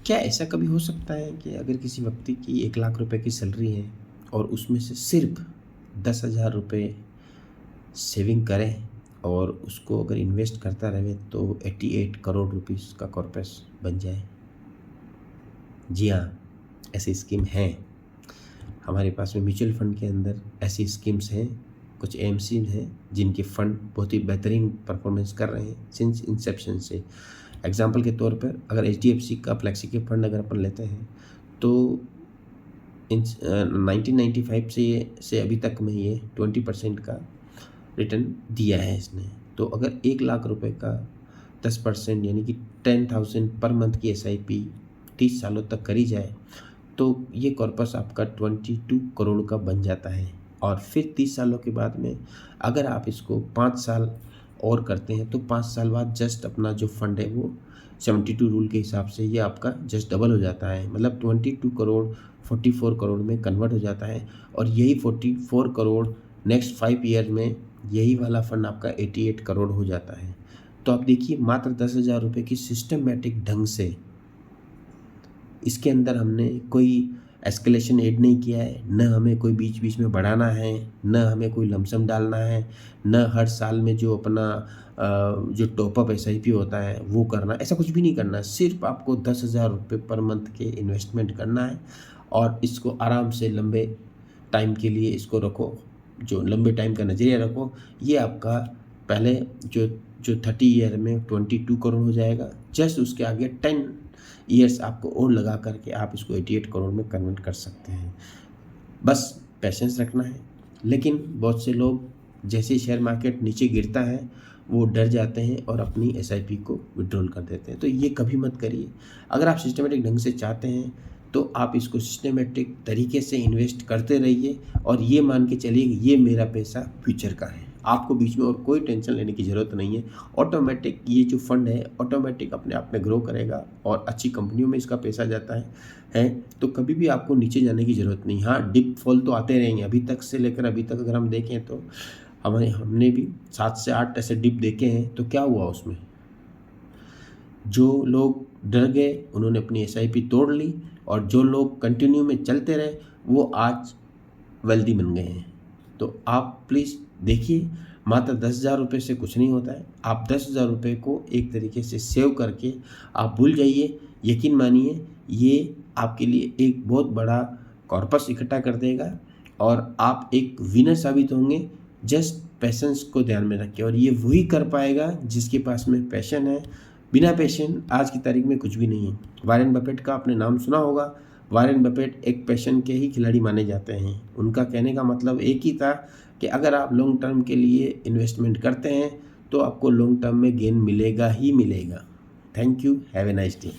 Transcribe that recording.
क्या ऐसा कभी हो सकता है कि अगर किसी व्यक्ति की 1 लाख रुपए की सैलरी है और उसमें से सिर्फ 10,000 रुपये सेविंग करें और उसको अगर इन्वेस्ट करता रहे तो 88 करोड़ रुपीस का कॉर्पस बन जाए? जी हाँ, ऐसी स्कीम हैं। हमारे पास में म्यूचुअल फंड के अंदर ऐसी स्कीम्स हैं, कुछ एएमसी हैं जिनके फंड बहुत ही बेहतरीन परफॉर्मेंस कर रहे हैं सिंस इंसेप्शन से। एग्जाम्पल के तौर पर अगर एचडीएफसी का फ्लेक्सी कैप फंड अगर अपन लेते हैं तो 1995 से अभी तक में ये 20% का रिटर्न दिया है इसने। तो अगर 1 लाख रुपए का 10% यानी कि 10,000 पर मंथ की SIP 30 सालों तक करी जाए तो ये कॉर्पस आपका 22 करोड़ का बन जाता है। और फिर 30 सालों के बाद में अगर आप इसको 5 साल और करते हैं तो 5 साल बाद जस्ट अपना जो फंड है वो 72 रूल के हिसाब से ये आपका जस्ट डबल हो जाता है, मतलब 22 करोड़ 44 करोड़ में कन्वर्ट हो जाता है। और यही 44 करोड़ नेक्स्ट 5 ईयर में यही वाला फंड आपका 88 करोड़ हो जाता है। तो आप देखिए मात्र 10,000 रुपये की सिस्टमेटिक ढंग से इसके अंदर हमने कोई एस्केलेशन ऐड नहीं किया है, न हमें कोई बीच बीच में बढ़ाना है, न हमें कोई लमसम डालना है, न हर साल में जो अपना जो टॉपअप SIP होता है वो करना, ऐसा कुछ भी नहीं करना। सिर्फ आपको 10,000 रुपये पर मंथ के इन्वेस्टमेंट करना है और इसको आराम से लंबे टाइम के लिए इसको रखो, जो लंबे टाइम का नज़रिया रखो। ये आपका पहले जो 30 ईयर में 22 करोड़ हो जाएगा, जस्ट उसके आगे 10 ईयर्स आपको और लगा करके आप इसको 88 करोड़ में कन्वर्ट कर सकते हैं। बस पेशेंस रखना है। लेकिन बहुत से लोग जैसे ही शेयर मार्केट नीचे गिरता है वो डर जाते हैं और अपनी SIP को विड्रॉल कर देते हैं। तो ये कभी मत करिए। अगर आप सिस्टमेटिक ढंग से चाहते हैं तो आप इसको सिस्टमेटिक तरीके से इन्वेस्ट करते रहिए और ये मान के चलिए कि ये मेरा पैसा फ्यूचर का है। आपको बीच में और कोई टेंशन लेने की ज़रूरत नहीं है। ऑटोमेटिक ये जो फंड है ऑटोमेटिक अपने आप में ग्रो करेगा और अच्छी कंपनियों में इसका पैसा जाता है तो कभी भी आपको नीचे जाने की ज़रूरत नहीं। हाँ, डिप फॉल तो आते रहेंगे। अभी तक से लेकर अभी तक अगर हम देखें तो हमने भी 7 से 8 ऐसे डिप देखे हैं। तो क्या हुआ उसमें? जो लोग डर गए उन्होंने अपनी SIP तोड़ ली और जो लोग कंटिन्यू में चलते रहे वो आज वेल्दी बन गए हैं। तो आप प्लीज़ देखिए, मात्र 10,000 रुपये से कुछ नहीं होता है। आप 10,000 रुपये को एक तरीके से सेव करके आप भूल जाइए। यकीन मानिए ये आपके लिए एक बहुत बड़ा कॉर्पस इकट्ठा कर देगा और आप एक विनर साबित होंगे। जस्ट पैशंस को ध्यान में रखिए और ये वही कर पाएगा जिसके पास में पैशन है। बिना पैशन आज की तारीख में कुछ भी नहीं है। वॉरेन बफेट का आपने नाम सुना होगा। वॉरेन बफेट एक पैशन के ही खिलाड़ी माने जाते हैं। उनका कहने का मतलब एक ही था कि अगर आप लॉन्ग टर्म के लिए इन्वेस्टमेंट करते हैं तो आपको लॉन्ग टर्म में गेन मिलेगा ही मिलेगा। Thank you, have a nice day.